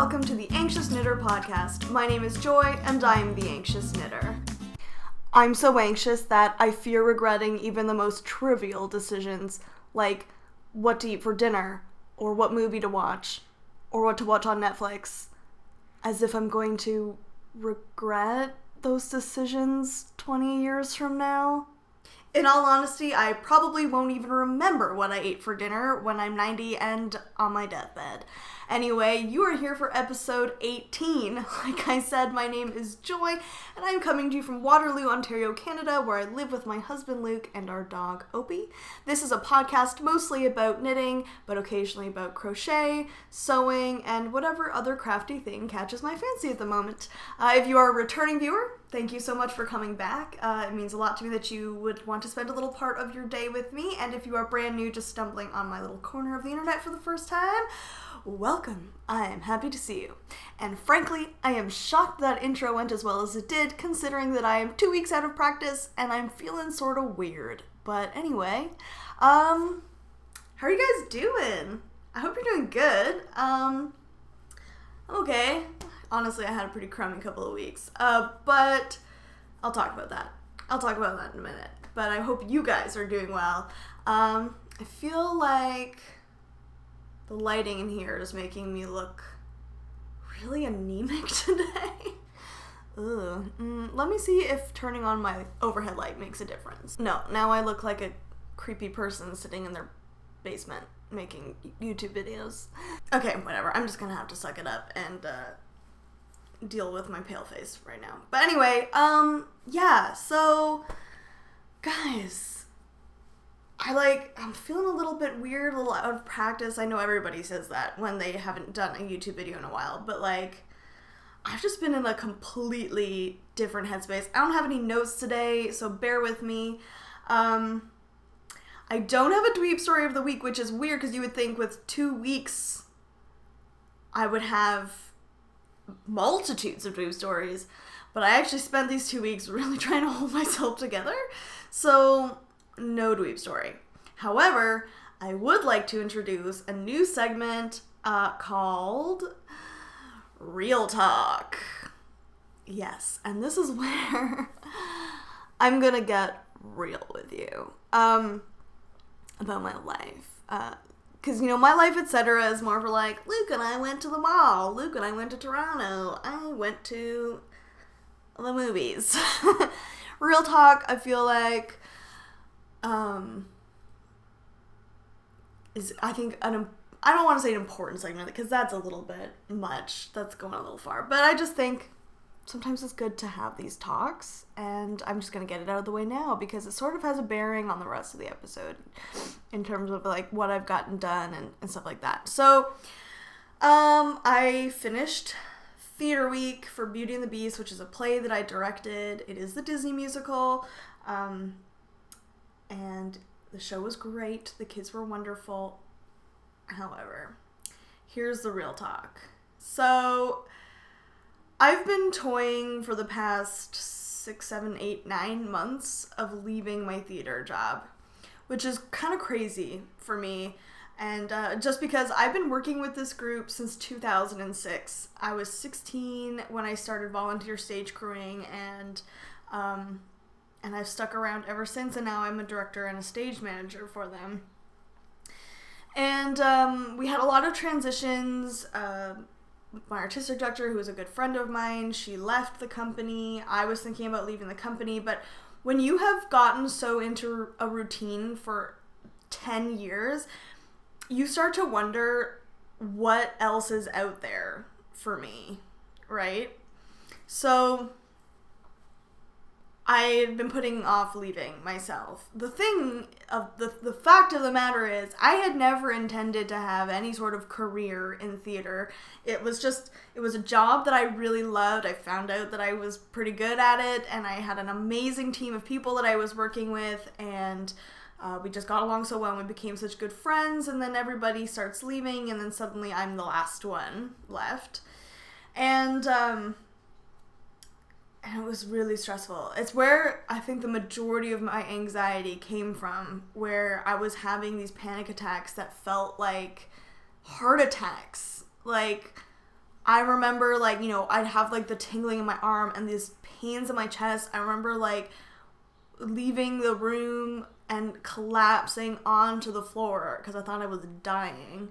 welcome to the Anxious Knitter podcast. My name is Joy, and I am the Anxious Knitter. I'm so anxious that I fear regretting even the most trivial decisions, like what to eat for dinner, or what movie to watch, or what to watch on Netflix, as if I'm going to regret those decisions 20 years from now. In all honesty, I probably won't even remember what I ate for dinner when I'm 90 and on my deathbed. Anyway, you are here for episode 18. Like I said, my name is Joy, and I'm coming to you from Waterloo, Ontario, Canada, where I live with my husband Luke and our dog Opie. This is a podcast mostly about knitting, but occasionally about crochet, sewing, and whatever other crafty thing catches my fancy at the moment. If you are a returning viewer, thank you so much for coming back. It means a lot to me that you would want to spend a little part of your day with me, and if you are brand new, just stumbling on my little corner of the internet for the first time, welcome. I am happy to see you. And frankly, I am shocked that intro went as well as it did, considering that I am 2 weeks out of practice and I'm feeling sort of weird. But anyway, how are you guys doing? I hope you're doing good. Okay. Honestly, I had a pretty crummy couple of weeks. But I'll talk about that. I'll talk about that in a minute. But I hope you guys are doing well. I feel like the lighting in here is making me look really anemic today. Ugh. Let me see if turning on my overhead light makes a difference. No, now I look like a creepy person sitting in their basement making YouTube videos. Okay, whatever. I'm just gonna have to suck it up and deal with my pale face right now. But anyway, yeah, so guys, I'm feeling a little bit weird, a little out of practice. I know everybody says that when they haven't done a YouTube video in a while, but I've just been in a completely different headspace. I don't have any notes today, so bear with me. I don't have a dweeb story of the week, which is weird because you would think with 2 weeks I would have multitudes of dweeb stories, but I actually spent these 2 weeks really trying to hold myself together, so no dweeb story. However, I would like to introduce a new segment called Real Talk. Yes, and this is where I'm gonna get real with you about my life. Because, my life, etc. is more for Luke and I went to the mall. Luke and I went to Toronto. I went to the movies. Real talk, I feel like, is, I think, I don't want to say an important segment, because that's a little bit much. That's going a little far. But I just think sometimes it's good to have these talks, and I'm just going to get it out of the way now, because it sort of has a bearing on the rest of the episode in terms of, what I've gotten done and stuff like that. So, I finished Theater Week for Beauty and the Beast, which is a play that I directed. It is the Disney musical, and the show was great. The kids were wonderful. However, here's the real talk. So, I've been toying for the past 6, 7, 8, 9 months of leaving my theater job, which is kind of crazy for me. And just because I've been working with this group since 2006. I was 16 when I started volunteer stage crewing, and I've stuck around ever since, and now I'm a director and a stage manager for them. And we had a lot of transitions. My artistic director, who was a good friend of mine, she left the company. I was thinking about leaving the company, but when you have gotten so into a routine for 10 years, you start to wonder what else is out there for me, right? So I've been putting off leaving myself. The fact of the matter is, I had never intended to have any sort of career in theater. It was a job that I really loved. I found out that I was pretty good at it, and I had an amazing team of people that I was working with, and we just got along so well, and we became such good friends, and then everybody starts leaving, and then suddenly I'm the last one left. And it was really stressful. It's where I think the majority of my anxiety came from, where I was having these panic attacks that felt like heart attacks. I remember, like, you know, I'd have, like, the tingling in my arm and these pains in my chest. I remember, like, leaving the room and collapsing onto the floor because I thought I was dying.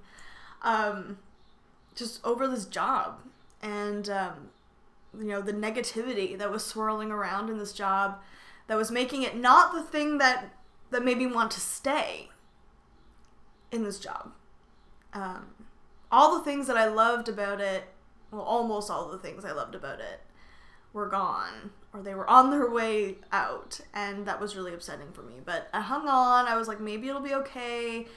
Just over this job. And, you know, the negativity that was swirling around in this job that was making it not the thing that made me want to stay in this job. All the things that I loved about it, well, almost all the things I loved about it were gone, or they were on their way out, and that was really upsetting for me. But I hung on. I was like, maybe it'll be okay.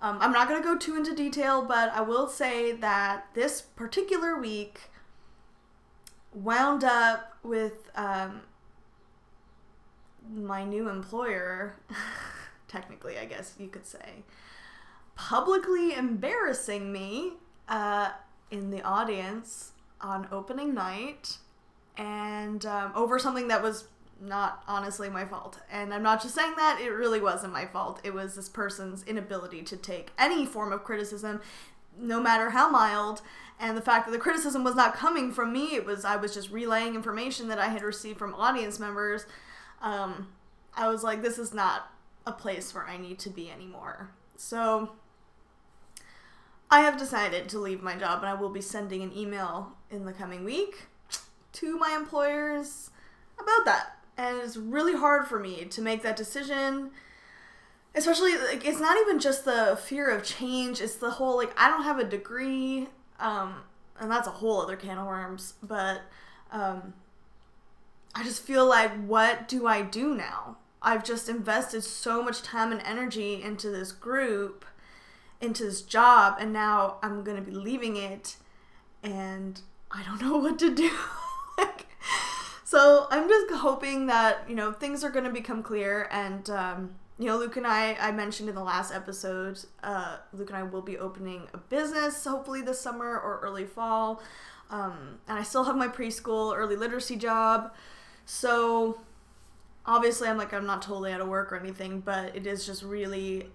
I'm not going to go too into detail, but I will say that this particular week wound up with my new employer, technically, I guess you could say, publicly embarrassing me in the audience on opening night, and over something that was not honestly my fault. And I'm not just saying that, it really wasn't my fault. It was this person's inability to take any form of criticism, no matter how mild. And the fact that the criticism was not coming from me, I was just relaying information that I had received from audience members. I was like, this is not a place where I need to be anymore. So I have decided to leave my job, and I will be sending an email in the coming week to my employers about that. And it's really hard for me to make that decision, especially, like, it's not even just the fear of change, it's the whole, like, I don't have a degree, and that's a whole other can of worms, but I just feel like, what do I do now? I've just invested so much time and energy into this group, into this job, and now I'm going to be leaving it, and I don't know what to do. So I'm just hoping that, you know, things are going to become clear, and, you know, Luke and I mentioned in the last episode, Luke and I will be opening a business, hopefully this summer or early fall, and I still have my preschool early literacy job, so obviously I'm not totally out of work or anything, but it is just really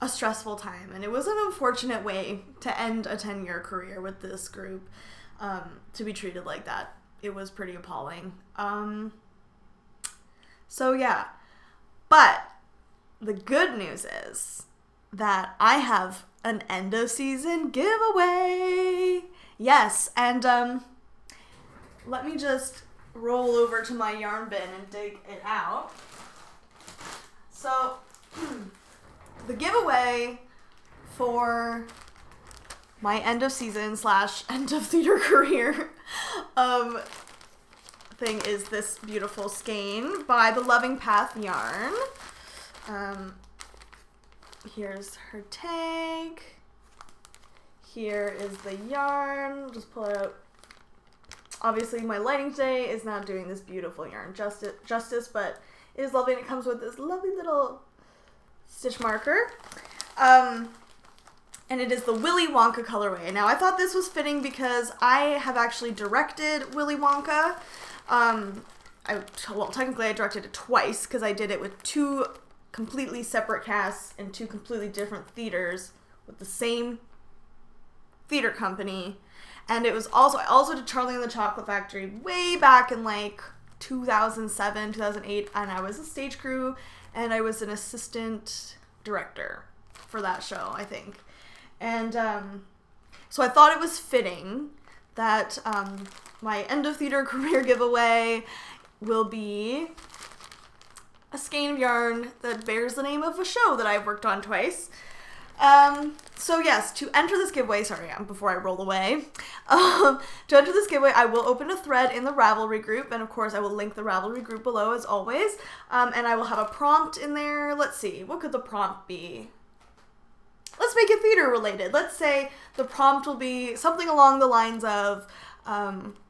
a stressful time, and it was an unfortunate way to end a 10-year career with this group, to be treated like that. It was pretty appalling. So yeah, but the good news is that I have an end of season giveaway. Yes, and let me just roll over to my yarn bin and dig it out. So the giveaway for my end of season / end of theater career thing is this beautiful skein by the Loving Path yarn. Here's her tag. Here is the yarn. I'll just pull it out. Obviously, my lighting today is not doing this beautiful yarn justice, but it is lovely, and it comes with this lovely little stitch marker. And it is the Willy Wonka colorway. Now, I thought this was fitting because I have actually directed Willy Wonka. Technically I directed it twice because I did it with 2 completely separate casts in 2 completely different theaters with the same theater company. And it was I also did Charlie and the Chocolate Factory way back in, like, 2007, 2008, and I was a stage crew, and I was an assistant director for that show, I think. And so I thought it was fitting that my end of theater career giveaway will be a skein of yarn that bears the name of a show that I've worked on twice. So yes, to enter this giveaway, before I roll away, to enter this giveaway, I will open a thread in the Ravelry group, and of course I will link the Ravelry group below as always, and I will have a prompt in there. Let's see, what could the prompt be? Let's make it theater related. Let's say the prompt will be something along the lines of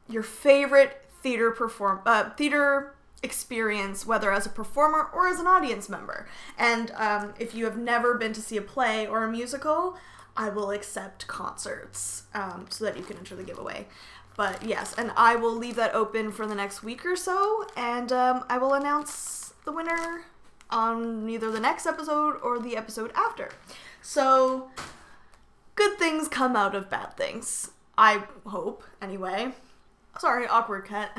your favorite theater experience, whether as a performer or as an audience member. And if you have never been to see a play or a musical, I will accept concerts so that you can enter the giveaway. But yes, and I will leave that open for the next week or so, and I will announce the winner on either the next episode or the episode after. So, good things come out of bad things. I hope, anyway. Sorry, awkward cut.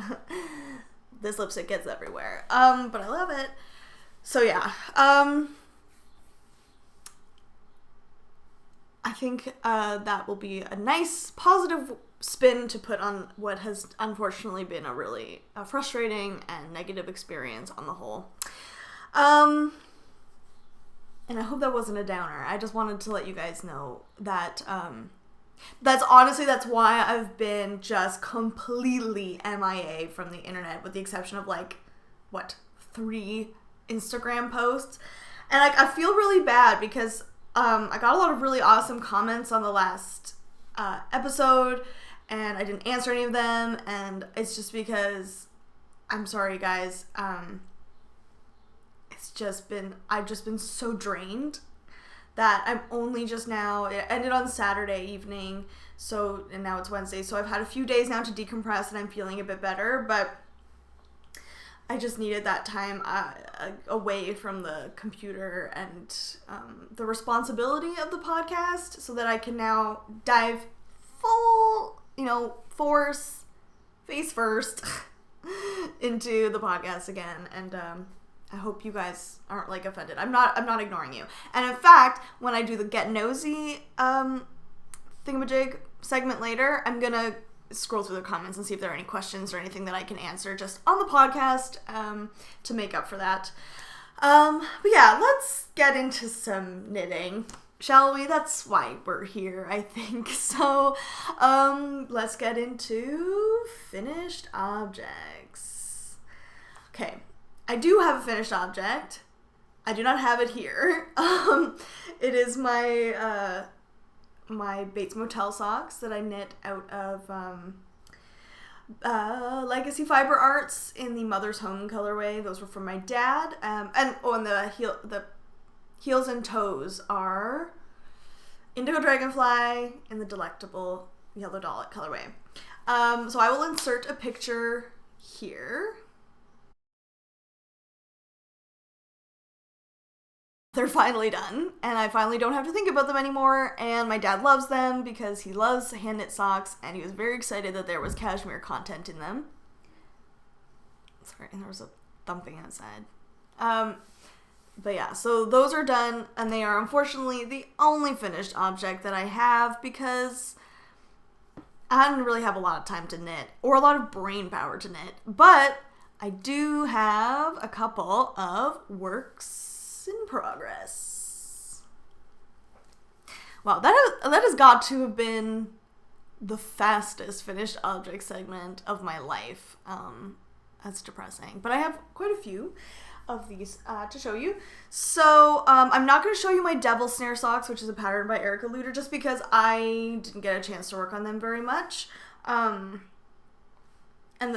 This lipstick gets everywhere. But I love it. So yeah. I think that will be a nice, positive spin to put on what has unfortunately been a really frustrating and negative experience on the whole. And I hope that wasn't a downer. I just wanted to let you guys know that that's why I've been just completely MIA from the internet, with the exception of 3 Instagram posts. And I feel really bad because I got a lot of really awesome comments on the last episode, and I didn't answer any of them, and it's just because, I'm sorry guys, I've just been so drained that I'm only just now, it ended on Saturday evening, and now it's Wednesday, so I've had a few days now to decompress, and I'm feeling a bit better, but I just needed that time away from the computer and the responsibility of the podcast, so that I can now dive full, force, face first, into the podcast again. And I hope you guys aren't offended. I'm not ignoring you. And in fact, when I do the Get Nosy thingamajig segment later, I'm gonna scroll through the comments and see if there are any questions or anything that I can answer just on the podcast to make up for that. But yeah, let's get into some knitting, shall we? That's why we're here, I think. So let's get into finished objects. Okay, I do have a finished object. I do not have it here. It is my my Bates Motel socks that I knit out of Legacy Fiber Arts in the Mother's Home colorway. Those were from my dad. And the heels and toes are Indigo Dragonfly in the Delectable Yellow Dollet colorway. So I will insert a picture here. They're finally done, and I finally don't have to think about them anymore, and my dad loves them because he loves hand knit socks, and he was very excited that there was cashmere content in them. Sorry, there was a thumping outside. But yeah, so those are done, and they are unfortunately the only finished object that I have because I didn't really have a lot of time to knit, or a lot of brain power to knit, but I do have a couple of works in progress. Wow, that has got to have been the fastest finished object segment of my life. That's depressing, but I have quite a few of these to show you. So I'm not going to show you my Devil Snare socks, which is a pattern by Erica Luder, just because I didn't get a chance to work on them very much.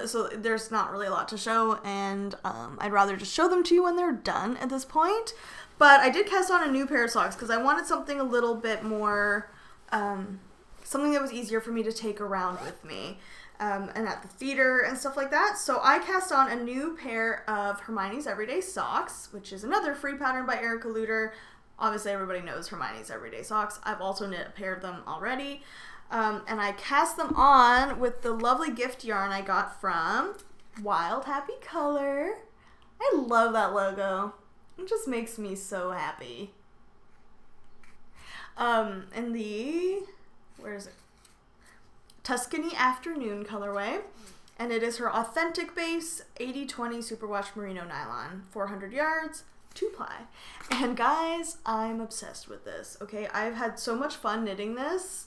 So there's not really a lot to show, and I'd rather just show them to you when they're done at this point. But I did cast on a new pair of socks because I wanted something a little bit more, something that was easier for me to take around with me, and at the theater and stuff like that. So I cast on a new pair of Hermione's Everyday Socks, which is another free pattern by Erica Luder. Obviously, everybody knows Hermione's Everyday Socks. I've also knit a pair of them already. And I cast them on with the lovely gift yarn I got from Wild Happy Color. I love that logo. It just makes me so happy. And where is it? Tuscany Afternoon colorway. And it is her authentic base 80/20 superwash merino nylon, 400 yards, 2-ply. And guys, I'm obsessed with this, okay? I've had so much fun knitting this.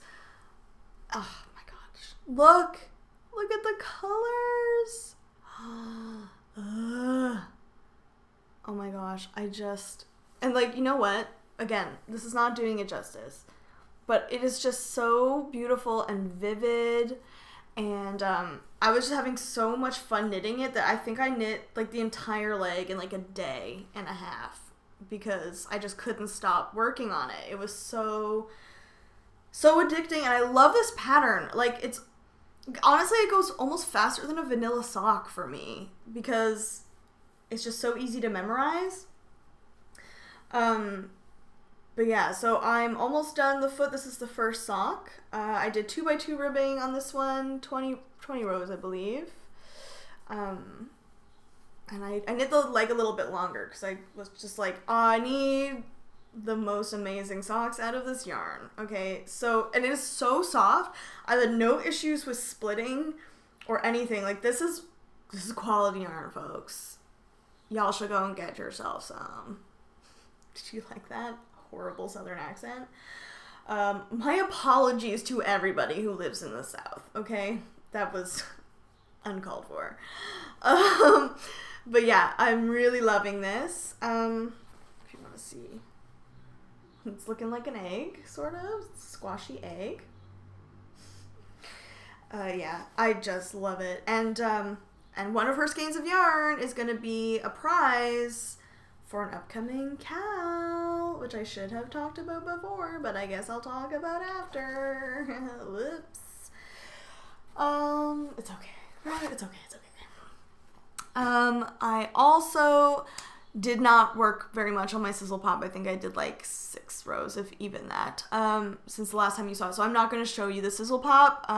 Oh my gosh. Look at the colors. Oh my gosh. And you know what? Again, this is not doing it justice, but it is just so beautiful and vivid. And I was just having so much fun knitting it that I think I knit the entire leg in a day and a half because I just couldn't stop working on it. It was so addicting, and I love this pattern. Honestly, it goes almost faster than a vanilla sock for me because it's just so easy to memorize. But yeah, so I'm almost done the foot. This is the first sock. I did 2x2 ribbing on this one, 20 rows, I believe. And I knit the leg a little bit longer because I was just like, I need the most amazing socks out of this yarn. Okay, so, and it is so soft. I had no issues with splitting or anything. Like, this is quality yarn, folks. Y'all should go and get yourself some. Did you like that horrible southern accent? My apologies to everybody who lives in the South, okay? That was uncalled for. But yeah, I'm really loving this. If you want to see, it's looking like an egg, sort of. Squashy egg. Yeah, I just love it. And one of her skeins of yarn is going to be a prize for an upcoming cal, which I should have talked about before, but I guess I'll talk about after. Whoops. It's okay. It's okay. I also did not work very much on my Sizzle Pop. I think I did like 6 rows, if even that, since the last time you saw it. So I'm not going to show you the Sizzle Pop.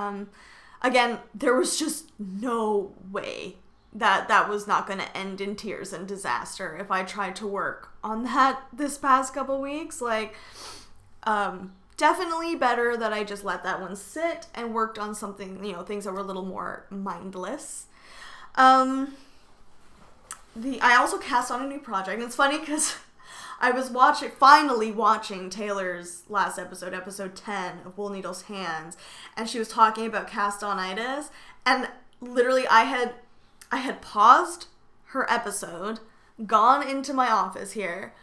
Again, there was just no way that was not going to end in tears and disaster if I tried to work on that this past couple weeks. Like, definitely better that I just let that one sit and worked on something, things that were a little more mindless. I also cast on a new project, and it's funny because I was finally watching Taylor's last episode, episode 10 of Wool Needles Hands, and she was talking about cast-on-itis, and literally I had paused her episode, gone into my office here,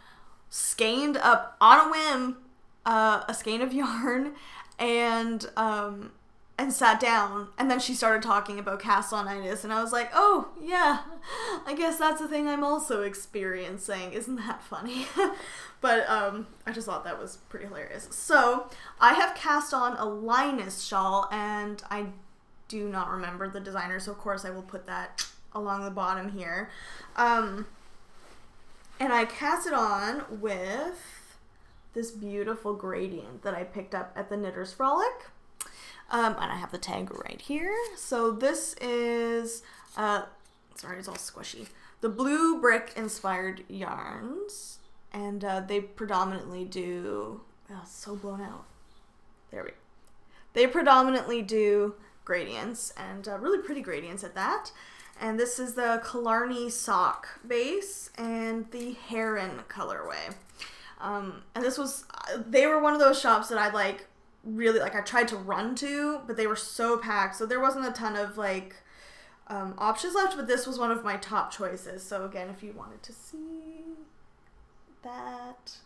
skeined up on a whim a skein of yarn, and sat down, and then she started talking about cast-on-itis, and I was like, oh, yeah, I guess that's a thing I'm also experiencing. Isn't that funny? But I just thought that was pretty hilarious. So, I have cast on a Linus shawl, and I do not remember the designer, so of course I will put that along the bottom here. And I cast it on with this beautiful gradient that I picked up at the Knitter's Frolic. And I have the tag right here. So this is, sorry, it's all squishy. The Blue Brick inspired yarns. And they predominantly do, it's so blown out. There we go. They predominantly do gradients, and really pretty gradients at that. And this is the Killarney sock base and the Heron colorway. And they were one of those shops that I really I tried to run to, but they were so packed, so there wasn't a ton of options left, but this was one of my top choices. So again, if you wanted to see that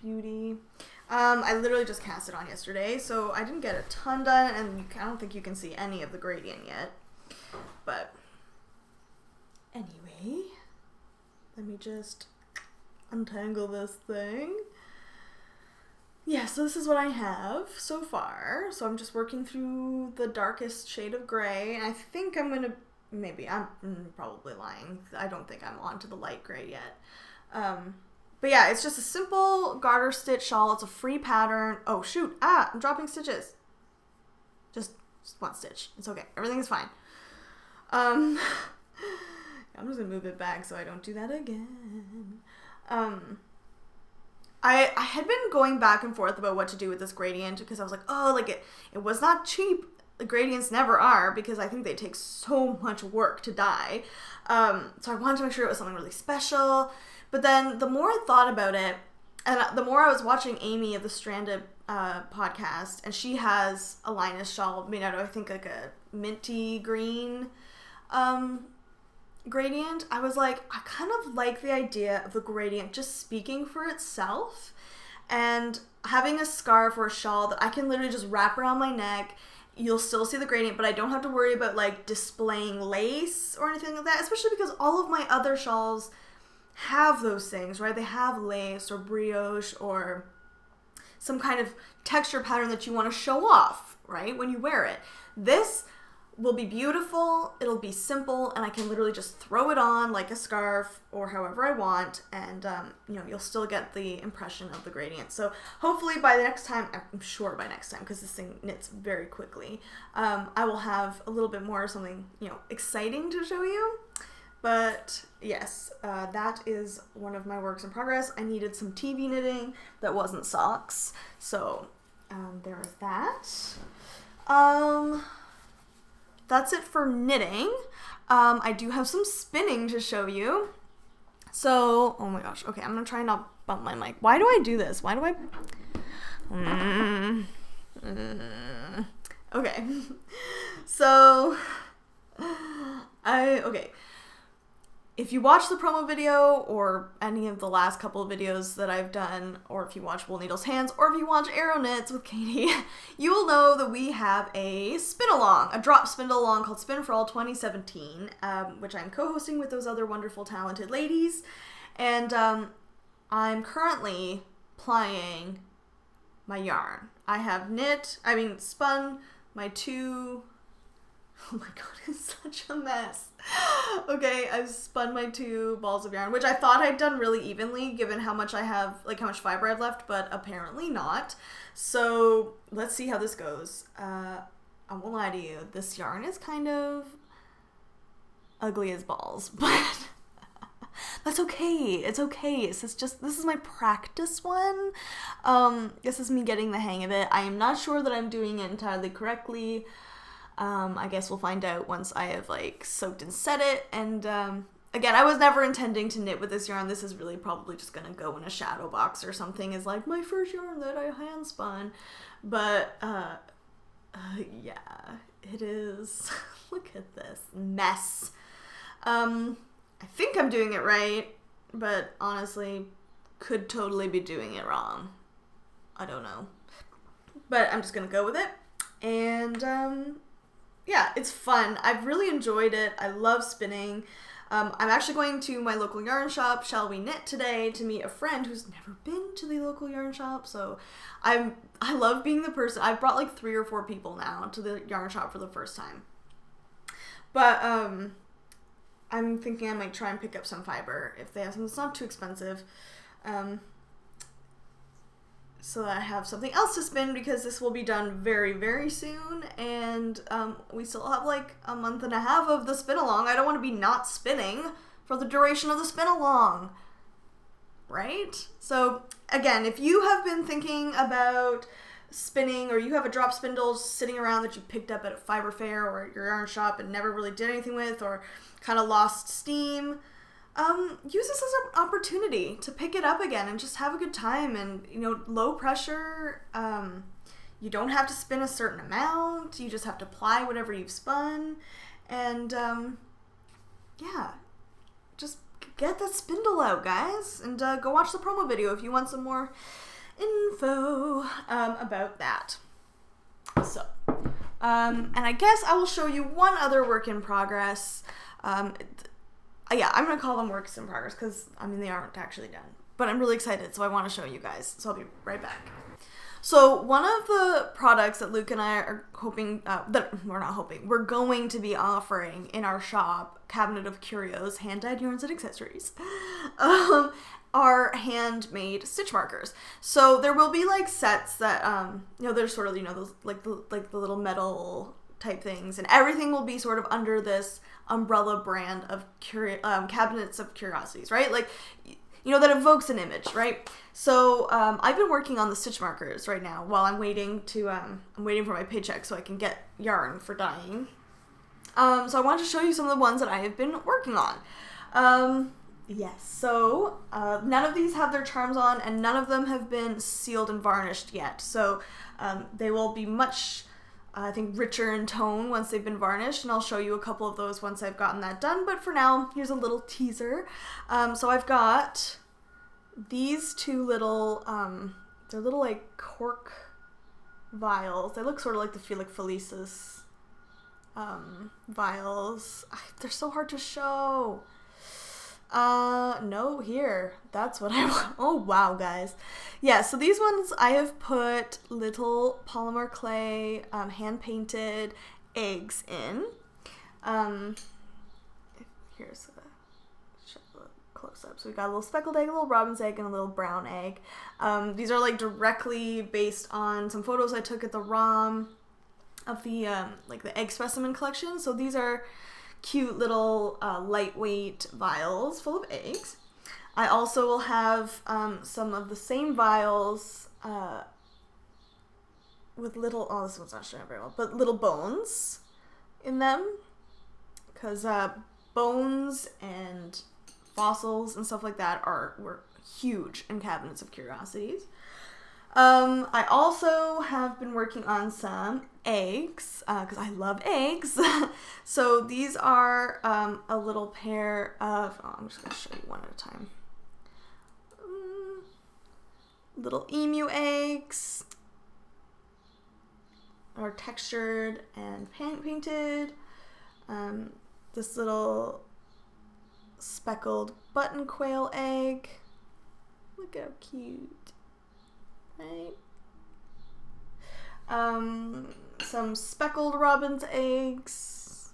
beauty, I literally just cast it on yesterday, so I didn't get a ton done, and I don't think you can see any of the gradient yet, but anyway, let me just untangle this thing. Yeah, so this is what I have so far. So I'm just working through the darkest shade of gray, and I think I'm going to, I'm probably lying. I don't think I'm on to the light gray yet. But yeah, it's just a simple garter stitch shawl. It's a free pattern. Oh, shoot. I'm dropping stitches. Just one stitch. It's okay. Everything's fine. I'm just going to move it back so I don't do that again. I had been going back and forth about what to do with this gradient because I was like, it was not cheap. The gradients never are because I think they take so much work to dye. So I wanted to make sure it was something really special. But then the more I thought about it, and the more I was watching Amy of the Stranded podcast, and she has a Linus shawl made out of, I think, like a minty green gradient. I was like, I kind of like the idea of the gradient just speaking for itself, and having a scarf or a shawl that I can literally just wrap around my neck. You'll still see the gradient, but I don't have to worry about displaying lace or anything like that, especially because all of my other shawls have those things, right? They have lace or brioche or some kind of texture pattern that you want to show off, right, when you wear it. This will be beautiful, it'll be simple, and I can literally just throw it on like a scarf or however I want, and you know, you'll still get the impression of the gradient. So hopefully by the next time, I'm sure by next time, because this thing knits very quickly, I will have a little bit more something, you know, exciting to show you. But yes, that is one of my works in progress. I needed some TV knitting that wasn't socks, so there is that. That's it for knitting. I do have some spinning to show you. So, oh my gosh. Okay, I'm gonna try not bump my mic. Why do I do this? Why do I... Okay. So, okay. If you watch the promo video or any of the last couple of videos that I've done, or if you watch Wool Needles Hands, or if you watch Arrow Knits with Katie, you will know that we have a spin-along, a drop spin-along called Spin for All 2017, which I'm co-hosting with those other wonderful, talented ladies. And I'm currently plying my yarn. I have spun my 2... Oh my god, it's such a mess. Okay, I've spun my 2 balls of yarn, which I thought I'd done really evenly given how much I have, like how much fiber I've left, but apparently not. So let's see how this goes. I won't lie to you, this yarn is kind of ugly as balls, but that's okay. It's okay. This is my practice one. This is me getting the hang of it. I am not sure that I'm doing it entirely correctly. I guess we'll find out once I have like soaked and set it. And again, I was never intending to knit with this yarn. This is really probably just gonna go in a shadow box or something as like my first yarn that I hand spun. But yeah, it is. Look at this mess. I think I'm doing it right, but honestly, could totally be doing it wrong. I don't know. But I'm just gonna go with it. And yeah, it's fun. I've really enjoyed it. I love spinning. I'm actually going to my local yarn shop, Shall We Knit, today to meet a friend who's never been to the local yarn shop. So I love being the person. I've brought like 3 or 4 people now to the yarn shop for the first time. But I'm thinking I might try and pick up some fiber if they have something that's not too expensive. So that I have something else to spin, because this will be done very, very soon, and we still have like a month and a half of the spin-along. I don't want to be not spinning for the duration of the spin-along, right? So again, if you have been thinking about spinning, or you have a drop spindle sitting around that you picked up at a fiber fair or at your yarn shop and never really did anything with, or kind of lost steam, use this as an opportunity to pick it up again and just have a good time. And, you know, low pressure, you don't have to spin a certain amount, you just have to ply whatever you've spun, and, yeah, just get that spindle out, guys, and, go watch the promo video if you want some more info, about that. So, and I guess I will show you one other work in progress. Yeah, I'm going to call them works in progress because, I mean, they aren't actually done. But I'm really excited, so I want to show you guys. So I'll be right back. So one of the products that Luke and I are hoping, we're going to be offering in our shop, Cabinet of Curios, hand-dyed yarns and accessories, are handmade stitch markers. So there will be like sets that, you know, they're sort of, you know, those like the little metal type things, and everything will be sort of under this umbrella brand of cabinets of curiosities, right? Like, you know, that evokes an image, right? So I've been working on the stitch markers right now while I'm waiting to I'm waiting for my paycheck so I can get yarn for dyeing. So I wanted to show you some of the ones that I have been working on. Yes, so none of these have their charms on, and none of them have been sealed and varnished yet. So they will be much, I think, richer in tone once they've been varnished, and I'll show you a couple of those once I've gotten that done. But for now, here's a little teaser. So I've got these 2 little, they're little like cork vials. They look sort of like the Felix Felicis vials. They're so hard to show. No, here. That's what I want. Oh, wow, guys. Yeah, so these ones I have put little polymer clay, hand painted, eggs in. Here's a close up. So we got a little speckled egg, a little robin's egg, and a little brown egg. These are like directly based on some photos I took at the ROM of the like the egg specimen collection. So these are cute little lightweight vials full of eggs. I also will have some of the same vials with little, oh, this one's not showing very well, but little bones in them, because bones and fossils and stuff like that were huge in cabinets of curiosities. I also have been working on some eggs, because I love eggs. So these are a little pair of, I'm just going to show you one at a time. Little emu eggs are textured and painted. This little speckled button quail egg. Look how cute, right? Some speckled robin's eggs.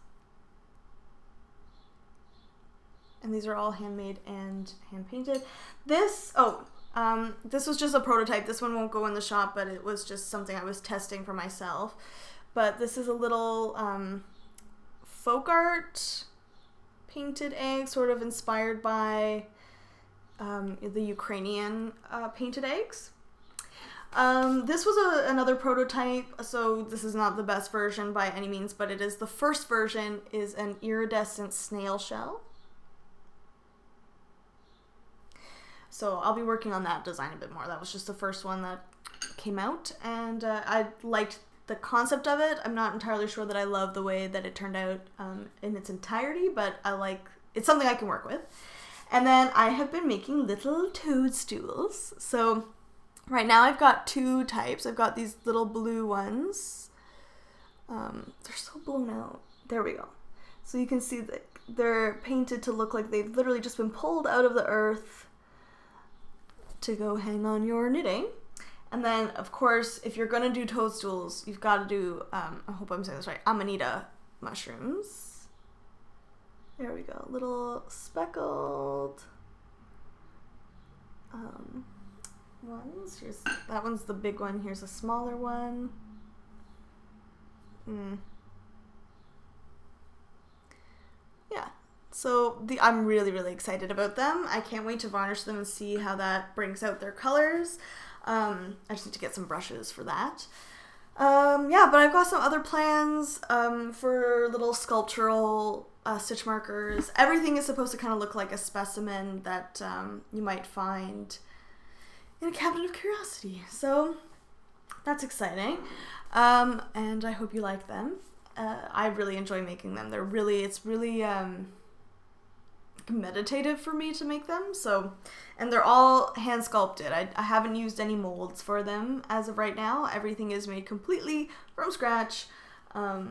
And these are all handmade and hand painted. This was just a prototype. This one won't go in the shop, but it was just something I was testing for myself. But this is a little folk art painted egg, sort of inspired by the Ukrainian painted eggs. This was another prototype, so this is not the best version by any means, but it is the first version, is an iridescent snail shell. So I'll be working on that design a bit more. That was just the first one that came out, and I liked the concept of it. I'm not entirely sure that I love the way that it turned out in its entirety, but it's something I can work with. And then I have been making little toadstools. So right now I've got two types. I've got these little blue ones. They're so blown out. There we go. So you can see that they're painted to look like they've literally just been pulled out of the earth to go hang on your knitting. And then, of course, if you're going to do toadstools, you've got to do, I hope I'm saying this right, Amanita mushrooms. There we go. Little speckled ones. That one's the big one. Here's a smaller one. Yeah. So I'm really, really excited about them. I can't wait to varnish them and see how that brings out their colors. I just need to get some brushes for that. Yeah, but I've got some other plans for little sculptural stitch markers. Everything is supposed to kind of look like a specimen that you might find in a cabinet of curiosity. So that's exciting. And I hope you like them. I really enjoy making them. It's really meditative for me to make them. So, and they're all hand sculpted. I haven't used any molds for them as of right now. Everything is made completely from scratch. Yeah,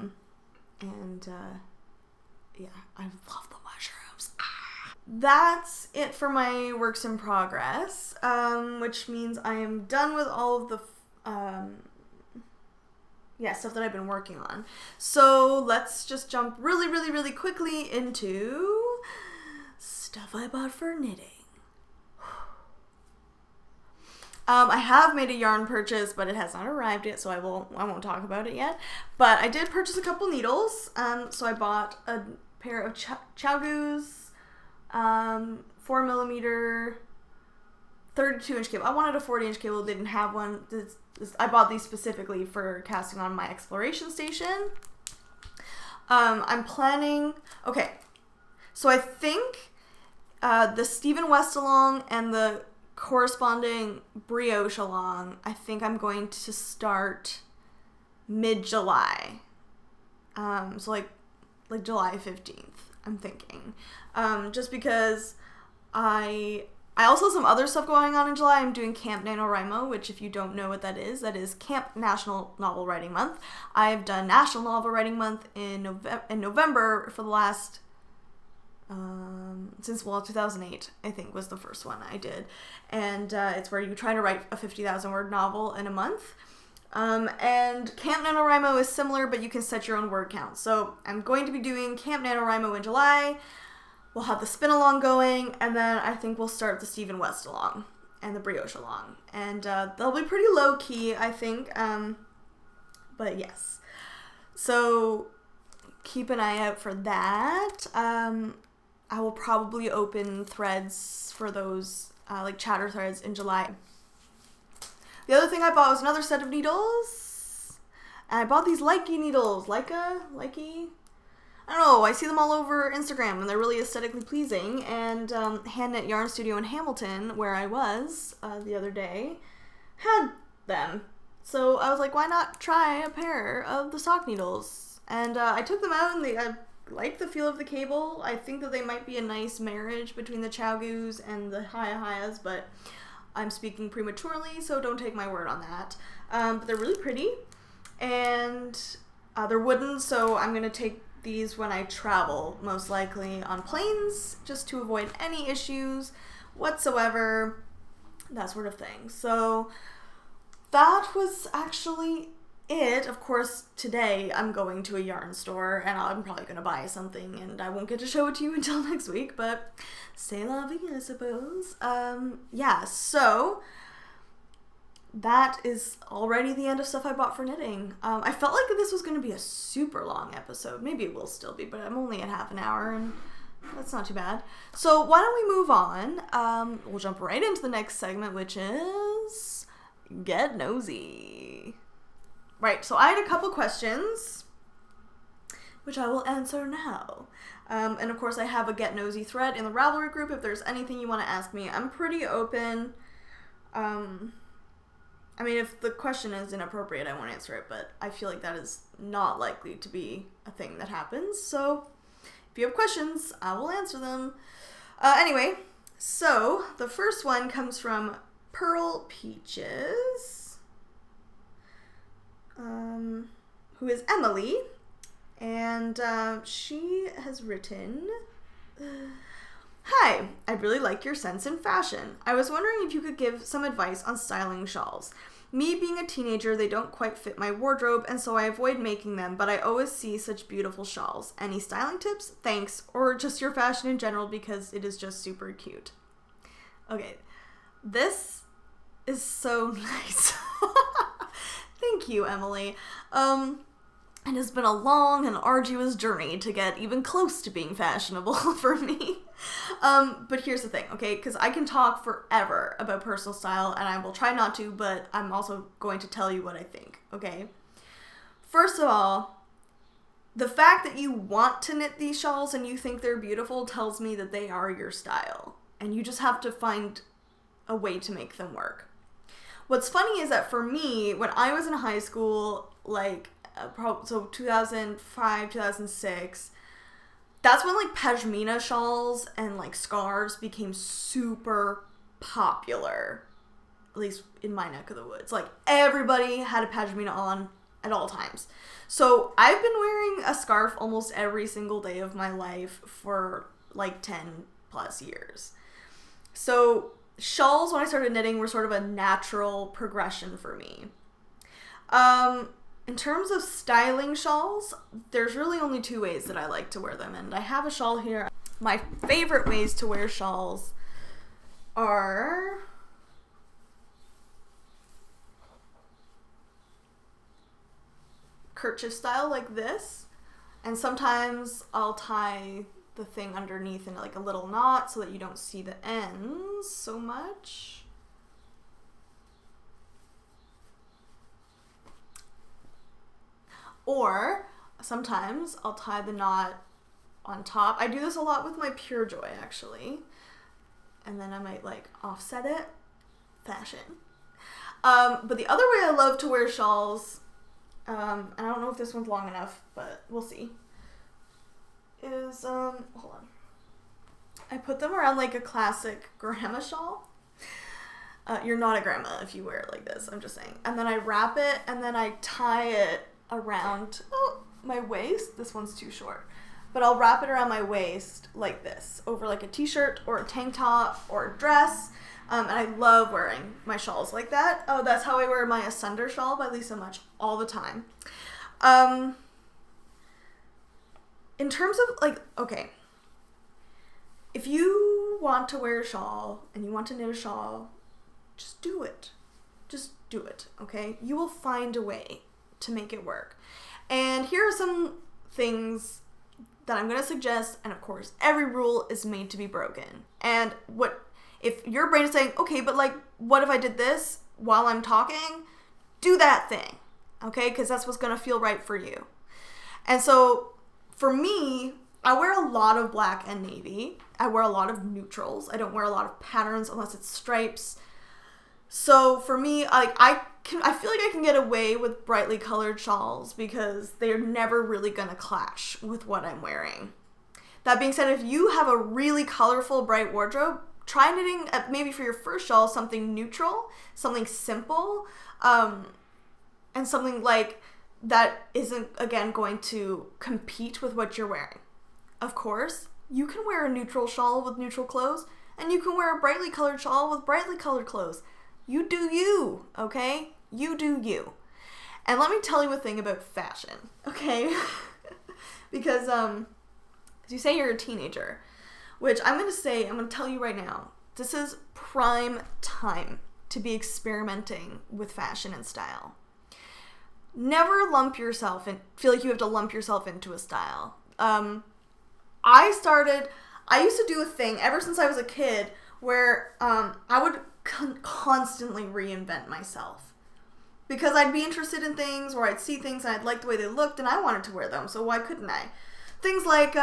I love the mushrooms. That's it for my works in progress, which means I am done with all of the stuff that I've been working on. So let's just jump really, really, really quickly into stuff I bought for knitting. I have made a yarn purchase, but it has not arrived yet, so I won't talk about it yet. But I did purchase a couple needles. So I bought a pair of Chowgoos 4mm 32-inch cable. I wanted a 40-inch cable, didn't have one. I bought these specifically for casting on my exploration station. I'm planning... Okay, so I think the Stephen West along and the corresponding brioche along, I think I'm going to start mid-July. So like July 15th, I'm thinking. Just because I also have some other stuff going on in July. I'm doing Camp NaNoWriMo, which if you don't know what that is Camp National Novel Writing Month. I've done National Novel Writing Month in November for the last, since 2008, I think was the first one I did. And it's where you try to write a 50,000 word novel in a month. And Camp NaNoWriMo is similar, but you can set your own word count. So I'm going to be doing Camp NaNoWriMo in July. We'll have the spin along going, and then I think we'll start the Stephen West along and the Brioche along. And they'll be pretty low key, I think. But yes. So keep an eye out for that. I will probably open threads for those, like chatter threads in July. The other thing I bought was another set of needles. And I bought these Likey needles. Likey? I don't know. I see them all over Instagram and they're really aesthetically pleasing. And Hand Knit Yarn Studio in Hamilton, where I was the other day, had them. So I was like, why not try a pair of the sock needles? And I took them out and I like the feel of the cable. I think that they might be a nice marriage between the Chowgoos and the Hiya-Hiyas, but I'm speaking prematurely, so don't take my word on that. But they're really pretty, and they're wooden, so I'm going to take these when I travel, most likely on planes, just to avoid any issues whatsoever, that sort of thing. So that was actually it. Of course, today I'm going to a yarn store and I'm probably going to buy something and I won't get to show it to you until next week, but c'est la vie, I suppose. Yeah, so that is already the end of stuff I bought for knitting. I felt like this was going to be a super long episode. Maybe it will still be, but I'm only at half an hour and that's not too bad. So why don't we move on? We'll jump right into the next segment, which is Get Nosy. Right, so I had a couple questions, which I will answer now. And of course I have a Get Nosy thread in the Ravelry group if there's anything you want to ask me. I'm pretty open. I mean, if the question is inappropriate, I won't answer it, but I feel like that is not likely to be a thing that happens. So if you have questions, I will answer them. Anyway, so the first one comes from Pearl Peaches, who is Emily, and she has written, "Hi, I really like your sense in fashion. I was wondering if you could give some advice on styling shawls. Me being a teenager, they don't quite fit my wardrobe, and so I avoid making them, but I always see such beautiful shawls. Any styling tips? Thanks. Or just your fashion in general, because it is just super cute." Okay, this is so nice. Thank you, Emily. It has been a long and arduous journey to get even close to being fashionable for me. But here's the thing, okay? Because I can talk forever about personal style, and I will try not to, but I'm also going to tell you what I think, okay? First of all, the fact that you want to knit these shawls and you think they're beautiful tells me that they are your style, and you just have to find a way to make them work. What's funny is that for me, when I was in high school, like, so 2005, 2006, that's when, like, pashmina shawls and, like, scarves became super popular, at least in my neck of the woods. Like, everybody had a pashmina on at all times. So I've been wearing a scarf almost every single day of my life for, like, 10 plus years. So shawls, when I started knitting, were sort of a natural progression for me. In terms of styling shawls, there's really only two ways that I like to wear them, and I have a shawl here. My favorite ways to wear shawls are kerchief style, like this, and sometimes I'll tie the thing underneath in like a little knot so that you don't see the ends so much. Or sometimes I'll tie the knot on top. I do this a lot with my Pure Joy, actually. And then I might like offset it. Fashion. But the other way I love to wear shawls, and I don't know if this one's long enough, but we'll see, is, hold on. I put them around like a classic grandma shawl. You're not a grandma if you wear it like this, I'm just saying. And then I wrap it, and then I tie it around my waist. This one's too short. but I'll wrap it around my waist like this, over like a t-shirt or a tank top or a dress. And I love wearing my shawls like that. Oh, that's how I wear my Asunder shawl by Lisa Much all the time. In terms of, like, okay, if you want to wear a shawl and you want to knit a shawl, just do it. Just do it, okay? You will find a way to make it work. And here are some things that I'm going to suggest, and of course, every rule is made to be broken. And if your brain is saying, okay, but like, what if I did this while I'm talking? Do that thing, okay? Because that's what's going to feel right for you. And so, for me, I wear a lot of black and navy. I wear a lot of neutrals. I don't wear a lot of patterns unless it's stripes. So for me, I feel like I can get away with brightly colored shawls because they're never really gonna clash with what I'm wearing. That being said, if you have a really colorful, bright wardrobe, try knitting, maybe for your first shawl, something neutral, something simple, and something like that isn't, again, going to compete with what you're wearing. Of course, you can wear a neutral shawl with neutral clothes, and you can wear a brightly colored shawl with brightly colored clothes. You do you, okay? You do you. And let me tell you a thing about fashion, okay? Because, as you say you're a teenager, which I'm going to tell you right now, this is prime time to be experimenting with fashion and style. Never feel like you have to lump yourself into a style. I used to do a thing ever since I was a kid where I would constantly reinvent myself because I'd be interested in things or I'd see things and I'd like the way they looked and I wanted to wear them, so why couldn't I? Things like,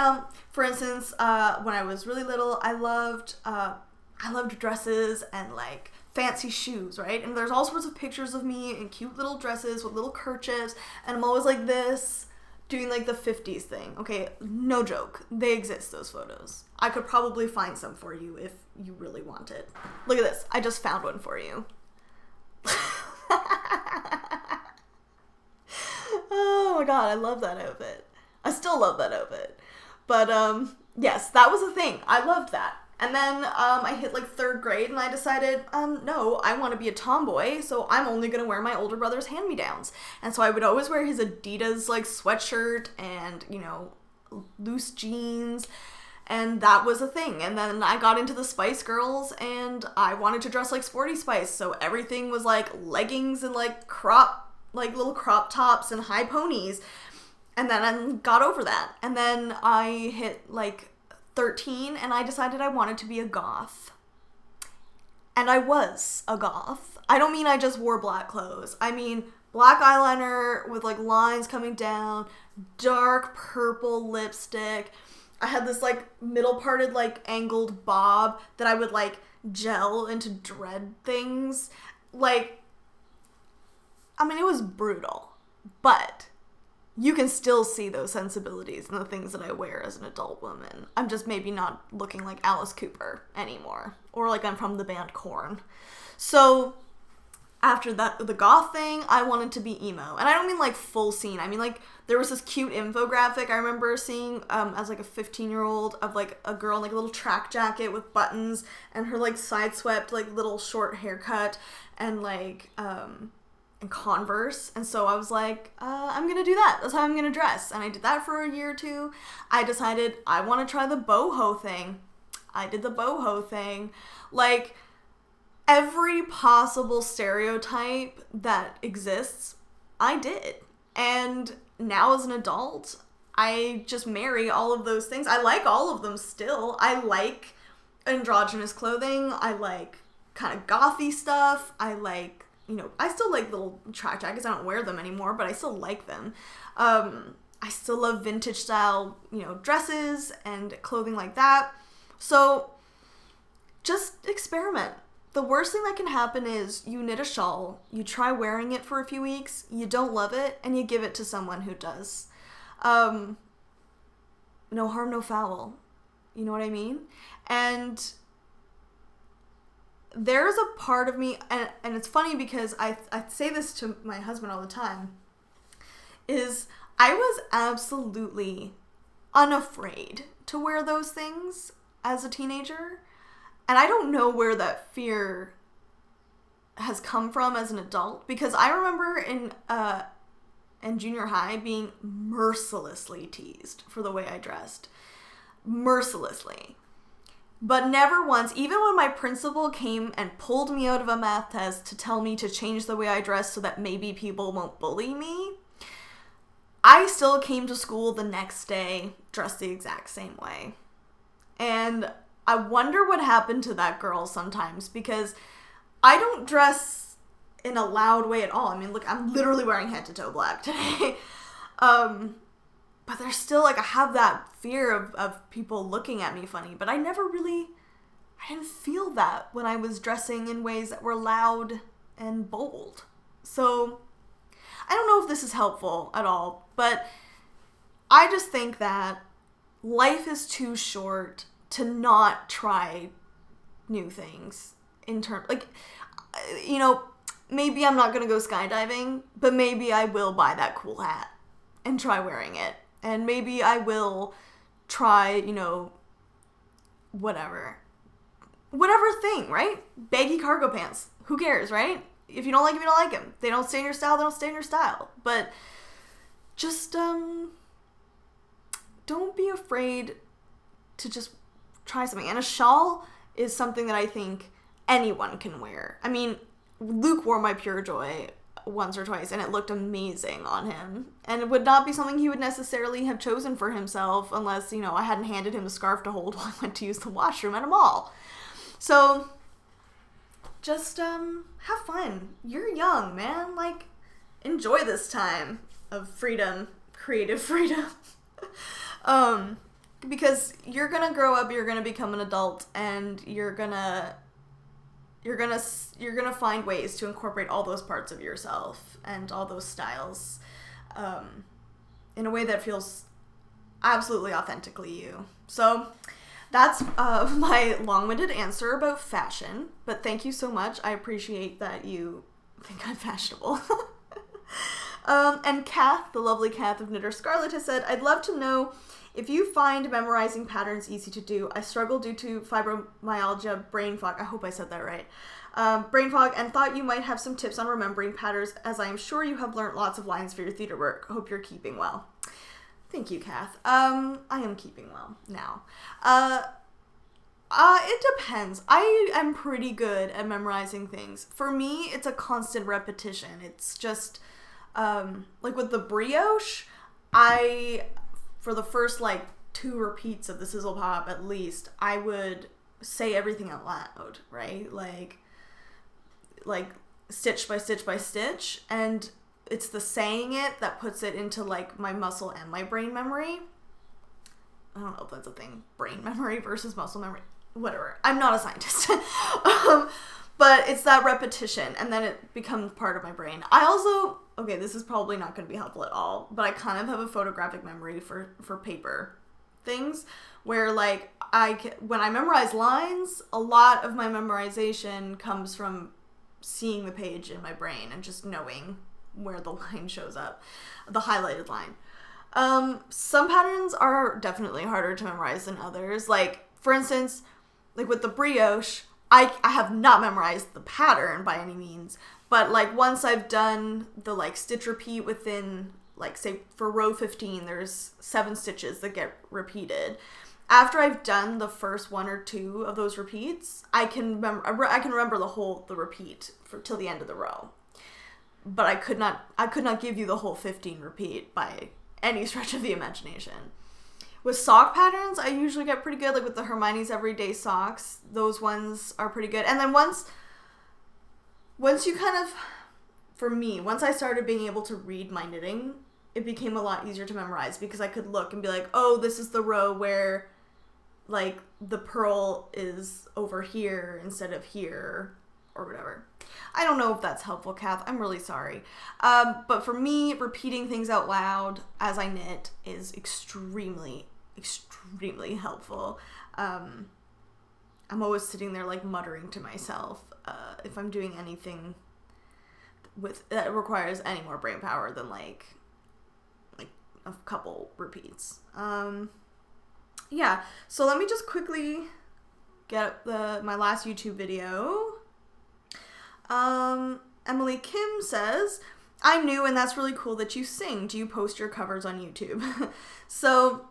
for instance, when I was really little, I loved dresses and like fancy shoes, right? And there's all sorts of pictures of me in cute little dresses with little kerchiefs, and I'm always like this, doing like the 50s thing. Okay, no joke. They exist, those photos. I could probably find some for you if you really want it. Look at this. I just found one for you. Oh my god, I love that outfit. I still love that outfit. But yes, that was a thing. I loved that. And then I hit like 3rd grade and I decided, no, I want to be a tomboy, so I'm only going to wear my older brother's hand-me-downs. And so I would always wear his Adidas like sweatshirt and, loose jeans, and that was a thing. And then I got into the Spice Girls and I wanted to dress like Sporty Spice, so everything was like leggings and like little crop tops and high ponies. And then I got over that. And then I hit like 13 and I decided I wanted to be a goth. And I was a goth. I don't mean I just wore black clothes. I mean black eyeliner with like lines coming down, dark purple lipstick. I had this like middle parted like angled bob that I would like gel into dread things. Like, I mean, it was brutal, but you can still see those sensibilities in the things that I wear as an adult woman. I'm just maybe not looking like Alice Cooper anymore. Or like I'm from the band Korn. So after that, the goth thing, I wanted to be emo. And I don't mean like full scene. I mean like there was this cute infographic I remember seeing as like a 15-year-old of like a girl in like a little track jacket with buttons and her like side swept like little short haircut and like and Converse. And so I was like, I'm gonna do that. That's how I'm gonna dress. And I did that for a year or two. I decided I want to try the boho thing. I did the boho thing. Like, every possible stereotype that exists, I did. And now as an adult, I just marry all of those things. I like all of them still. I like androgynous clothing. I like kind of gothy stuff. I like, I still like little track jackets. I don't wear them anymore, but I still like them. I still love vintage style, dresses and clothing like that. So just experiment. The worst thing that can happen is you knit a shawl, you try wearing it for a few weeks, you don't love it, and you give it to someone who does. No harm, no foul. You know what I mean? And there's a part of me, and it's funny because I say this to my husband all the time, is I was absolutely unafraid to wear those things as a teenager. And I don't know where that fear has come from as an adult, because I remember in junior high being mercilessly teased for the way I dressed. Mercilessly. But never once, even when my principal came and pulled me out of a math test to tell me to change the way I dress so that maybe people won't bully me, I still came to school the next day dressed the exact same way. And I wonder what happened to that girl sometimes, because I don't dress in a loud way at all. I mean, look, I'm literally wearing head to toe black today. But there's still, like, I have that fear of people looking at me funny, but I didn't feel that when I was dressing in ways that were loud and bold. So, I don't know if this is helpful at all, but I just think that life is too short to not try new things in terms, like, you know, maybe I'm not going to go skydiving, but maybe I will buy that cool hat and try wearing it. And maybe I will try, you know, whatever thing, right? Baggy cargo pants. Who cares, right? If you don't like them, you don't like them. They don't stay in your style, they don't stay in your style. But just don't be afraid to just try something. And a shawl is something that I think anyone can wear. I mean, Luke wore my Pure Joy once or twice, and it looked amazing on him. And it would not be something he would necessarily have chosen for himself unless, you know, I hadn't handed him a scarf to hold while I went to use the washroom at a mall. So, just, have fun. You're young, man. Like, enjoy this time of freedom, creative freedom. Because you're gonna grow up, you're gonna become an adult, and you're gonna find ways to incorporate all those parts of yourself and all those styles in a way that feels absolutely authentically you. So that's my long-winded answer about fashion, but thank you so much. I appreciate that you think I'm fashionable. And Kath, the lovely Kath of Knitter Scarlet, has said, I'd love to know if you find memorizing patterns easy to do. I struggle due to fibromyalgia, brain fog. I hope I said that right. Brain fog, and thought you might have some tips on remembering patterns, as I am sure you have learned lots of lines for your theater work. Hope you're keeping well. Thank you, Kath. I am keeping well now. It depends. I am pretty good at memorizing things. For me, it's a constant repetition. It's just, like with the brioche, for the first, like, 2 repeats of the Sizzle Pop, at least, I would say everything out loud, right? Like stitch by stitch by stitch, and it's the saying it that puts it into, like, my muscle and my brain memory. I don't know if that's a thing. Brain memory versus muscle memory. Whatever. I'm not a scientist. But it's that repetition, and then it becomes part of my brain. I also, okay, this is probably not going to be helpful at all, but I kind of have a photographic memory for paper things, where, like, when I memorize lines, a lot of my memorization comes from seeing the page in my brain and just knowing where the line shows up, the highlighted line. Some patterns are definitely harder to memorize than others. Like, for instance, like with the brioche, I have not memorized the pattern by any means, but, like, once I've done the, like, stitch repeat within, like, say for row 15, there's 7 stitches that get repeated. After I've done the first 1 or 2 of those repeats, I can remember the repeat till the end of the row. But I could not give you the whole 15 repeat by any stretch of the imagination. With sock patterns, I usually get pretty good, like with the Hermione's Everyday Socks. Those ones are pretty good. And then once you kind of, for me, once I started being able to read my knitting, it became a lot easier to memorize, because I could look and be like, oh, this is the row where, like, the purl is over here instead of here, or whatever. I don't know if that's helpful, Kath. I'm really sorry. But for me, repeating things out loud as I knit is extremely, extremely helpful. I'm always sitting there, like, muttering to myself if I'm doing anything that requires any more brain power than, like a couple repeats. Yeah, so let me just quickly get my last YouTube video. Emily Kim says, I'm new and that's really cool that you sing. Do you post your covers on YouTube? So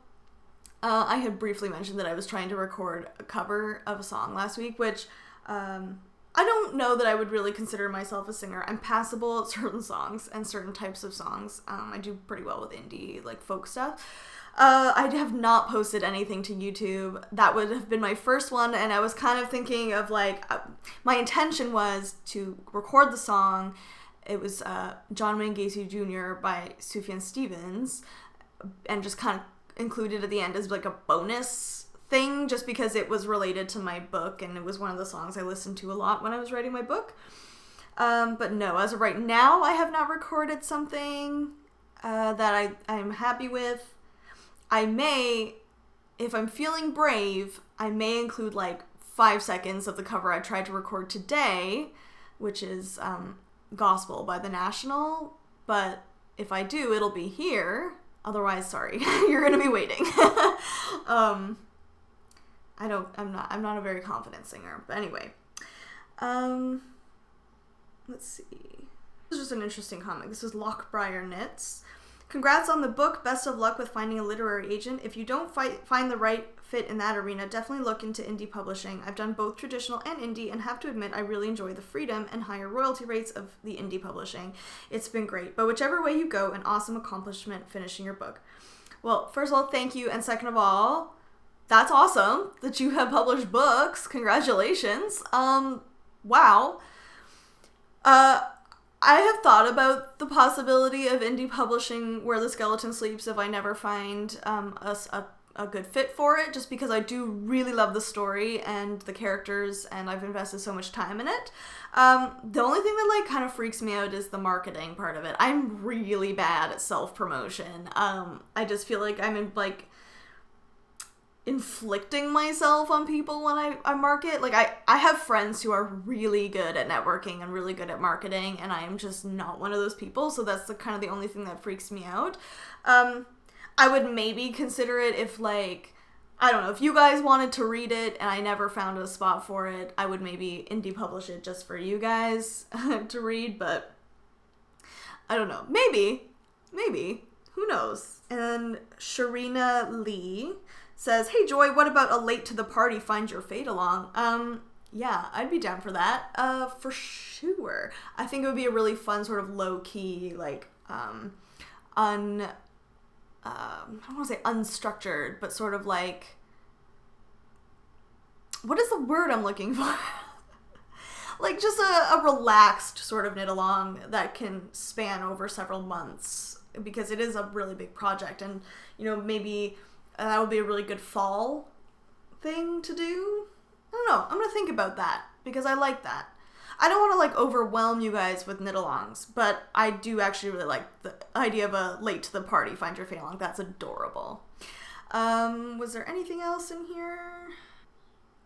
I had briefly mentioned that I was trying to record a cover of a song last week, which I don't know that I would really consider myself a singer. I'm passable at certain songs and certain types of songs. I do pretty well with indie, like folk stuff. I have not posted anything to YouTube. That would have been my first one, and I was kind of thinking of like, my intention was to record the song. It was John Wayne Gacy Jr. by Sufjan Stevens, and just kind of included at the end as like a bonus thing, just because it was related to my book, and it was one of the songs I listened to a lot when I was writing my book. But no, as of right now, I have not recorded something that I'm happy with. I may, if I'm feeling brave, I may include like 5 seconds of the cover I tried to record today, which is Gospel by The National. But if I do, it'll be here. Otherwise, sorry, you're gonna be waiting. I'm not a very confident singer. But anyway, let's see. This is just an interesting comment. This is Lockbriar Knits. Congrats on the book. Best of luck with finding a literary agent. If you don't find the right fit in that arena, definitely look into indie publishing. I've done both traditional and indie and have to admit I really enjoy the freedom and higher royalty rates of the indie publishing. It's been great. But whichever way you go, an awesome accomplishment finishing your book. Well, first of all, thank you. And second of all, that's awesome that you have published books. Congratulations. Wow. I have thought about the possibility of indie publishing Where the Skeleton Sleeps if I never find a good fit for it, just because I do really love the story and the characters, and I've invested so much time in it. The only thing that like kind of freaks me out is the marketing part of it. I'm really bad at self-promotion. I just feel like I'm in like inflicting myself on people when I market. Like I have friends who are really good at networking and really good at marketing, and I am just not one of those people, so that's kind of the only thing that freaks me out. I would maybe consider it if like, I don't know, if you guys wanted to read it and I never found a spot for it, I would maybe indie publish it just for you guys to read, but I don't know. Maybe, who knows? And Sharina Lee says, hey Joy, what about a late to the party find your fate along? Yeah, I'd be down for that, for sure. I think it would be a really fun sort of low-key, like, I don't want to say unstructured, but sort of like, what is the word I'm looking for? Like just a relaxed sort of knit along that can span over several months, because it is a really big project, and, you know, maybe that would be a really good fall thing to do. I don't know. I'm going to think about that, because I like that. I don't want to like overwhelm you guys with knit-alongs, but I do actually really like the idea of a late to the party find your fate along. That's adorable. Was there anything else in here?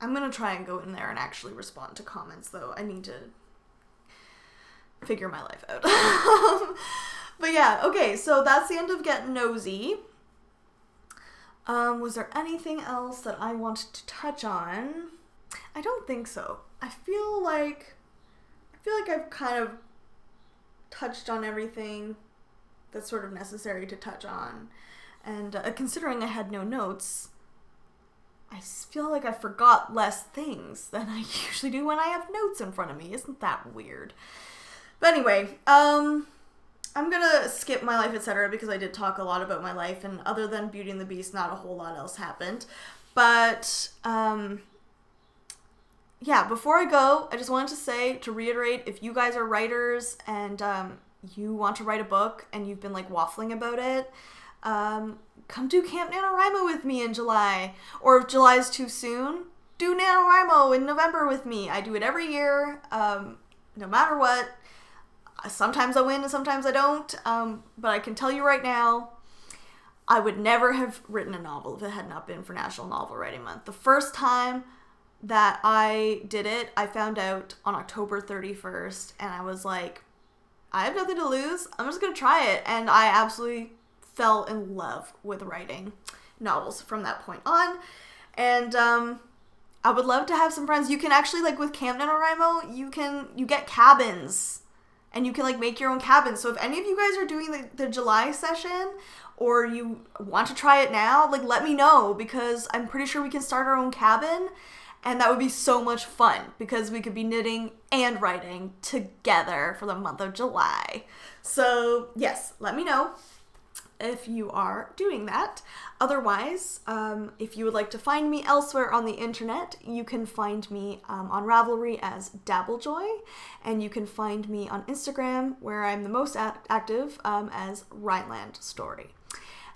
I'm going to try and go in there and actually respond to comments, though. I need to figure my life out. But yeah, okay, so that's the end of Get Nosy. Was there anything else that I wanted to touch on? I don't think so. I feel like I've kind of touched on everything that's sort of necessary to touch on. And considering I had no notes, I feel like I forgot less things than I usually do when I have notes in front of me. Isn't that weird? But anyway, I'm gonna skip my life, etc., because I did talk a lot about my life, and other than Beauty and the Beast, not a whole lot else happened. But, yeah, before I go, I just wanted to say, to reiterate, if you guys are writers and you want to write a book and you've been like waffling about it, come do Camp NaNoWriMo with me in July. Or if July is too soon, do NaNoWriMo in November with me. I do it every year, no matter what. Sometimes I win and sometimes I don't, but I can tell you right now, I would never have written a novel if it had not been for National Novel Writing Month. The first time that I did it, I found out on October 31st, and I was like, I have nothing to lose. I'm just going to try it. And I absolutely fell in love with writing novels from that point on. And I would love to have some friends. You can actually, like with Camp NaNoWriMo, you get cabins. And you can like make your own cabins. So if any of you guys are doing the July session or you want to try it now, like let me know, because I'm pretty sure we can start our own cabin. And that would be so much fun because we could be knitting and writing together for the month of July. So yes, let me know if you are doing that. Otherwise, if you would like to find me elsewhere on the internet, you can find me on Ravelry as dabblejoy, and you can find me on Instagram, where I'm the most active, as Rhineland Story.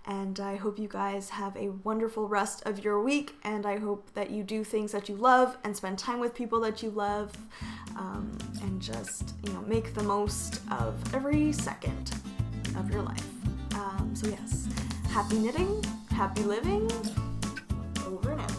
And I hope you guys have a wonderful rest of your week, and I hope that you do things that you love and spend time with people that you love, and just, make the most of every second of your life. So yes, happy knitting, happy living, over and out.